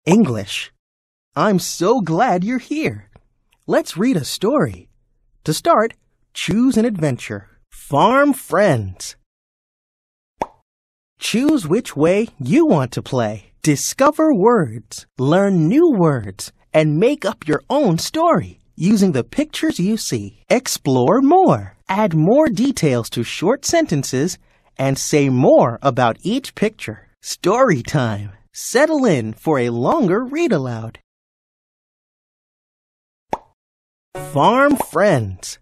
English. I'm so glad you're here. Let's read a story. To start, choose an adventure. Farm Friends. Choose which way you want to play. Discover words, learn new words, and make up your own story using the pictures you see. Explore more. Add more details to short sentences and say more about each picture. Story time. Settle in for a longer read aloud. Farm Friends.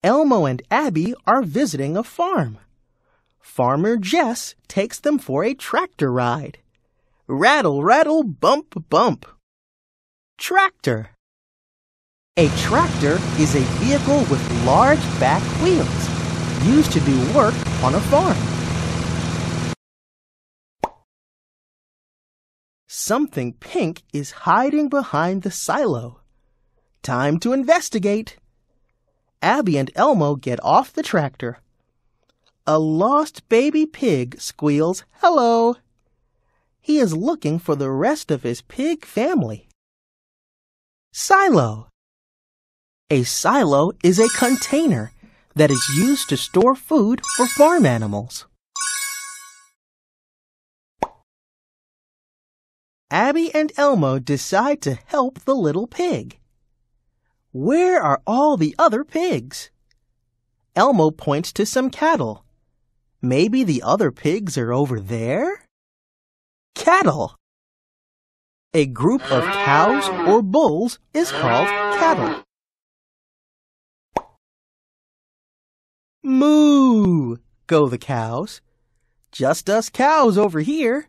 Elmo and Abby are visiting a farm. Farmer Jess takes them for a tractor ride. Rattle, rattle, bump, bump. Tractor. A tractor is a vehicle with large back wheels, used to do work on a farm. Something pink is hiding behind the silo. Time to investigate. Abby and Elmo get off the tractor. A lost baby pig squeals, "Hello." He is looking for the rest of his pig family. Silo. A silo is a container that is used to store food for farm animals. Abby and Elmo decide to help the little pig. Where are all the other pigs? Elmo points to some cattle. Maybe the other pigs are over there? Cattle. A group of cows or bulls is called cattle. Moo, go the cows. Just us cows over here.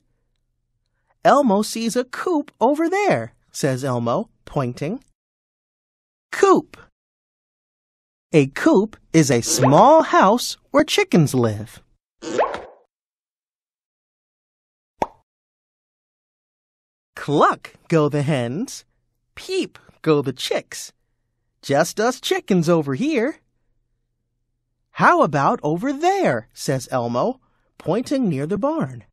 Elmo sees a coop over there, says Elmo, pointing. Coop. A coop is a small house where chickens live. Cluck, go the hens. Peep, go the chicks. Just us chickens over here. How about over there, says Elmo, pointing near the barn.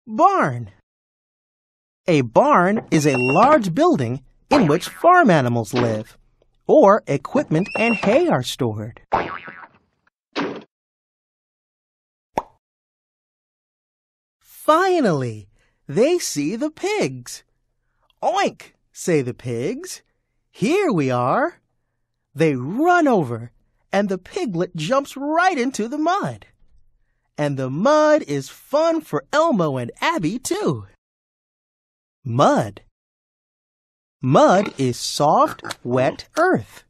Barn. A barn is a large building in which farm animals live, or equipment and hay are stored. Finally, they see the pigs. Oink, say the pigs. Here we are. They run over, and the piglet jumps right into the mud. And the mud is fun for Elmo and Abby, too. Mud. Mud is soft, wet earth.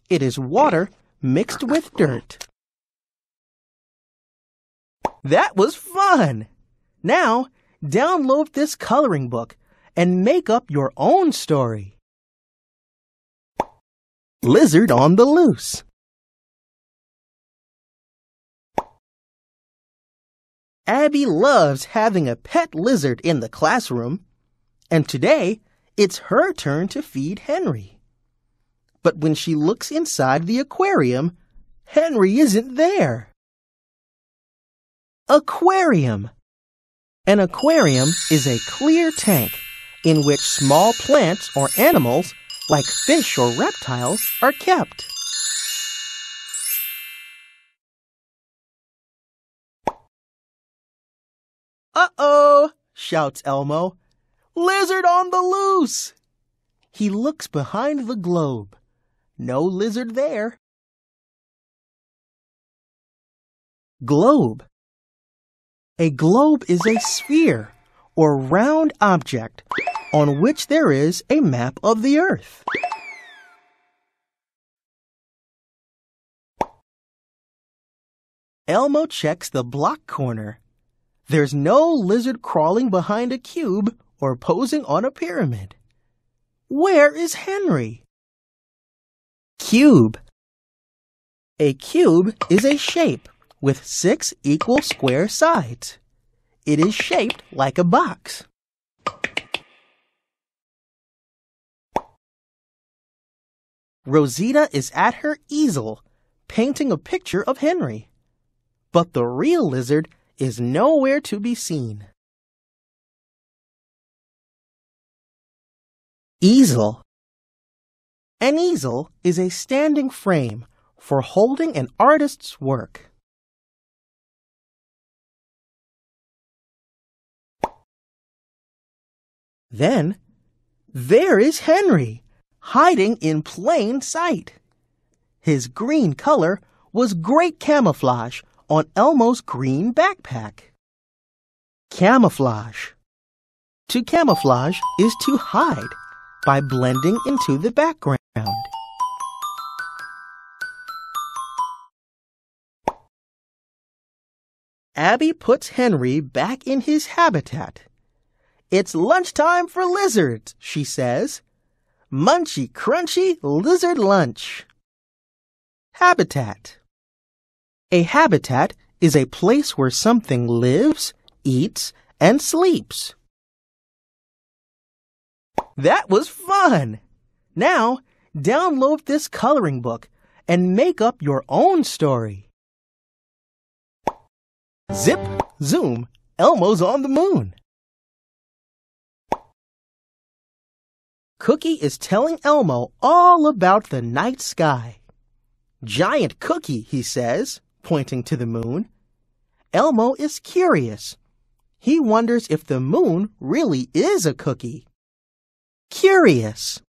It is water mixed with dirt. That was fun! Now, download this coloring book and make up your own story. Lizard on the loose. Abby loves having a pet lizard in the classroom, and today it's her turn to feed Henry. But when she looks inside the aquarium, Henry isn't there. Aquarium. An aquarium is a clear tank in which small plants or animals, like fish or reptiles, are kept. Uh-oh, shouts Elmo. Lizard on the loose! He looks behind the globe. No lizard there. Globe. A globe is a sphere or round object on which there is a map of the earth. Elmo checks the block corner. There's no lizard crawling behind a cube or posing on a pyramid. Where is Henry? Cube. A cube is a shape with 6 equal square sides. It is shaped like a box. Rosita is at her easel, painting a picture of Henry. But the real lizard is nowhere to be seen. Easel. An easel is a standing frame for holding an artist's work. Then, there is Henry, hiding in plain sight. His green color was great camouflage on Elmo's green backpack. Camouflage. To camouflage is to hide by blending into the background. Abby puts Henry back in his habitat. "It's lunchtime for lizards," she says. "Munchy, crunchy lizard lunch." Habitat. A habitat is a place where something lives, eats, and sleeps. That was fun! Now, download this coloring book and make up your own story. Zip, zoom, Elmo's on the moon. Cookie is telling Elmo all about the night sky. "Giant cookie," he says, pointing to the moon. Elmo is curious. He wonders if the moon really is a cookie. Curious.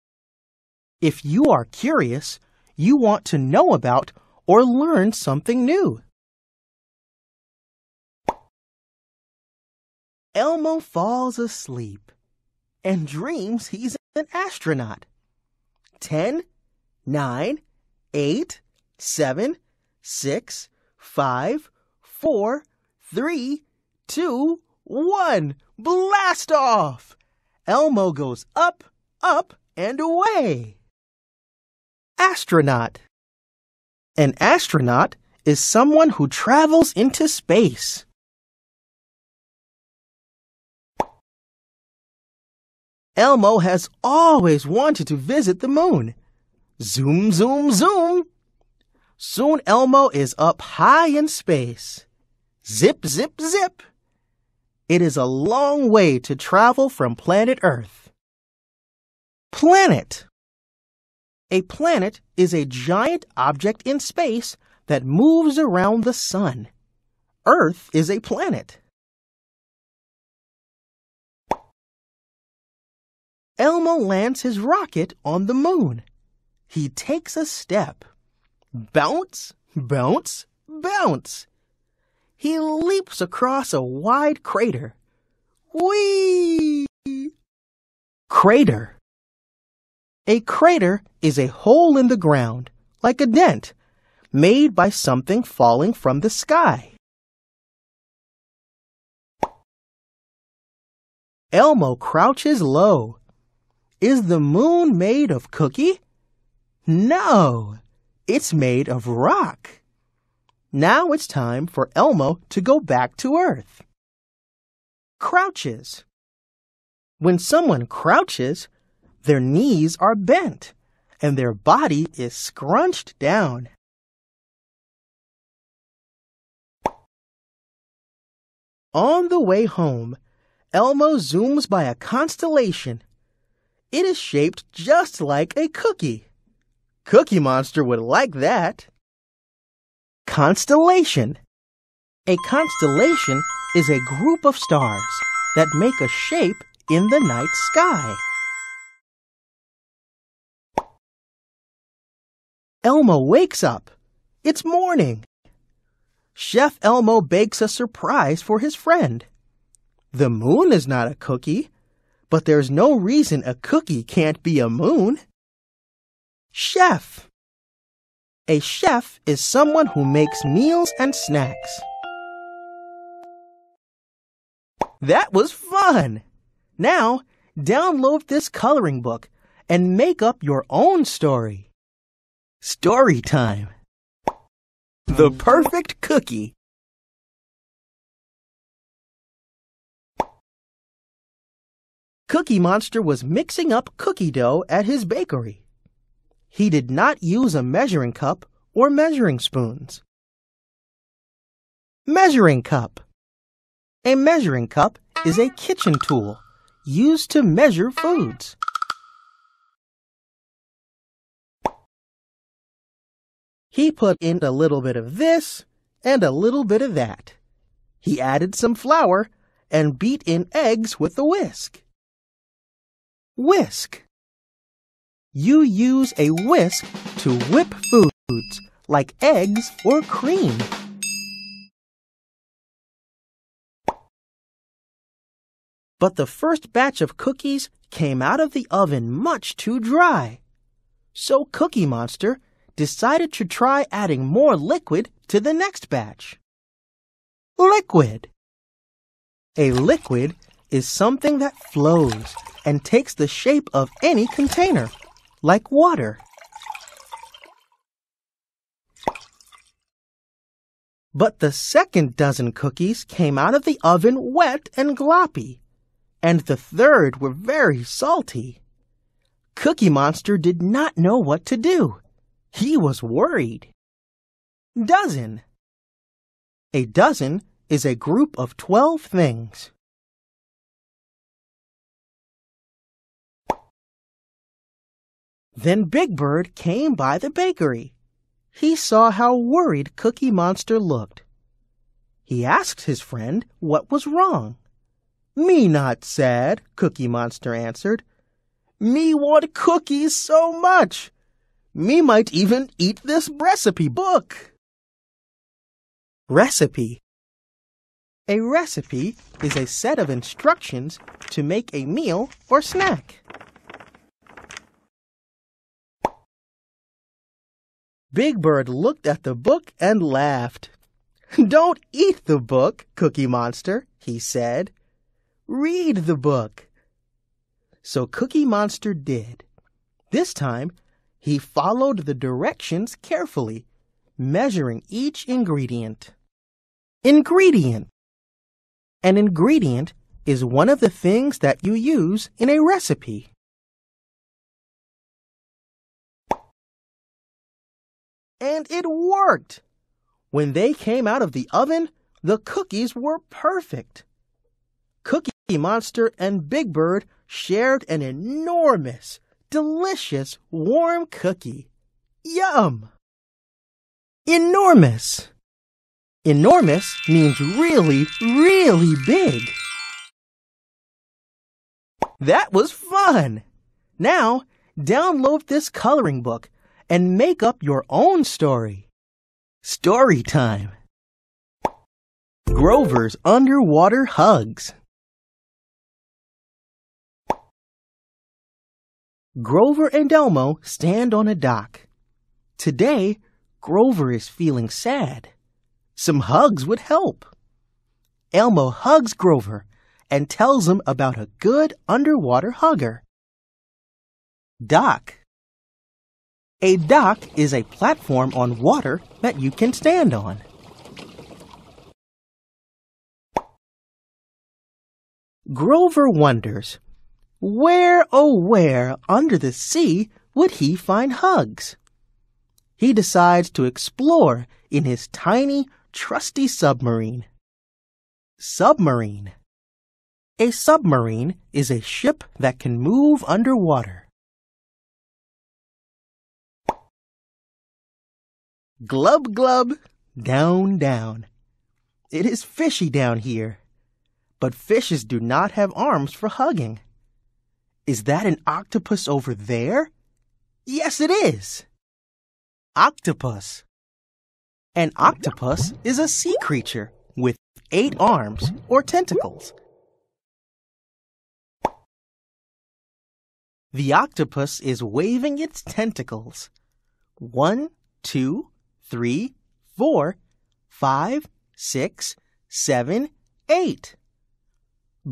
If you are curious, you want to know about or learn something new. Elmo falls asleep and dreams he's an astronaut. 10, 9, 8, 7, 6, 5, 4, 3, 2, 1. Blast off! Elmo goes up, up, and away. Astronaut. An astronaut is someone who travels into space. Elmo has always wanted to visit the moon. Zoom, zoom, zoom. Soon Elmo is up high in space. Zip, zip, zip. It is a long way to travel from planet Earth. Planet. A planet is a giant object in space that moves around the sun. Earth is a planet. Elmo lands his rocket on the moon. He takes a step. Bounce, bounce, bounce. He leaps across a wide crater. Whee! Crater. A crater is a hole in the ground, like a dent, made by something falling from the sky. Elmo crouches low. Is the moon made of cookie? No, it's made of rock. Now it's time for Elmo to go back to Earth. Crouches. When someone crouches, their knees are bent and their body is scrunched down. On the way home, Elmo zooms by a constellation. It is shaped just like a cookie. Cookie Monster would like that. Constellation. A constellation is a group of stars that make a shape in the night sky. Elmo wakes up. It's morning. Chef Elmo bakes a surprise for his friend. The moon is not a cookie, but there's no reason a cookie can't be a moon. Chef. A chef is someone who makes meals and snacks. That was fun! Now, download this coloring book and make up your own story. Story time. The perfect cookie. Cookie Monster was mixing up cookie dough at his bakery. He did not use a measuring cup or measuring spoons. Measuring cup. A measuring cup is a kitchen tool used to measure foods. He put in a little bit of this and a little bit of that. He added some flour and beat in eggs with a whisk. Whisk. You use a whisk to whip foods like eggs or cream. But the first batch of cookies came out of the oven much too dry. So Cookie Monster decided to try adding more liquid to the next batch. Liquid. A liquid is something that flows and takes the shape of any container, like water. But the second dozen cookies came out of the oven wet and gloppy, and the third were very salty. Cookie Monster did not know what to do. He was worried. Dozen. A dozen is a group of 12 things. Then Big Bird came by the bakery. He saw how worried Cookie Monster looked. He asked his friend what was wrong. "Me not sad," Cookie Monster answered. "Me want cookies so much. Me might even eat this recipe book." Recipe. A recipe is a set of instructions to make a meal or snack. Big Bird looked at the book and laughed. "Don't eat the book, Cookie Monster," he said. "Read the book." So Cookie Monster did. This time, he followed the directions carefully, measuring each ingredient. Ingredient. An ingredient is one of the things that you use in a recipe. And it worked! When they came out of the oven, the cookies were perfect. Cookie Monster and Big Bird shared an enormous, delicious, warm cookie. Yum! Enormous. Enormous means really, really big. That was fun! Now, download this coloring book and make up your own story. Story time. Grover's Underwater Hugs. Grover and Elmo stand on a dock. Today, Grover is feeling sad. Some hugs would help. Elmo hugs Grover and tells him about a good underwater hugger. Dock. A dock is a platform on water that you can stand on. Grover wonders, where, oh where, under the sea would he find hugs? He decides to explore in his tiny, trusty submarine. Submarine. A submarine is a ship that can move underwater. Glub, glub, down, down. It is fishy down here, but fishes do not have arms for hugging. Is that an octopus over there? Yes, it is. Octopus. An octopus is a sea creature with 8 arms or tentacles. The octopus is waving its tentacles. 1, 2, 3, 4, 5, 6, 7, 8.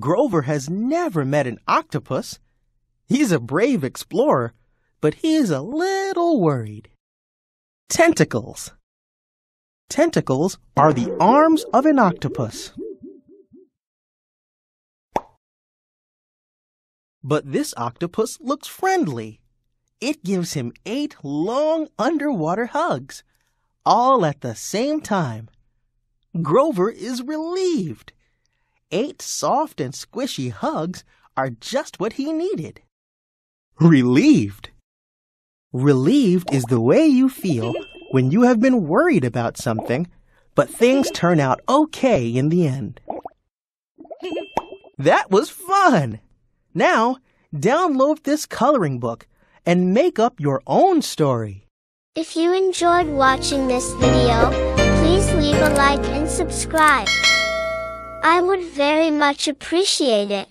Grover has never met an octopus. He's a brave explorer, but he is a little worried. Tentacles. Tentacles are the arms of an octopus. But this octopus looks friendly. It gives him 8 long underwater hugs, all at the same time. Grover is relieved. 8 soft and squishy hugs are just what he needed. Relieved. Relieved is the way you feel when you have been worried about something, but things turn out okay in the end. That was fun! Now, download this coloring book and make up your own story. If you enjoyed watching this video, please leave a like and subscribe. I would very much appreciate it.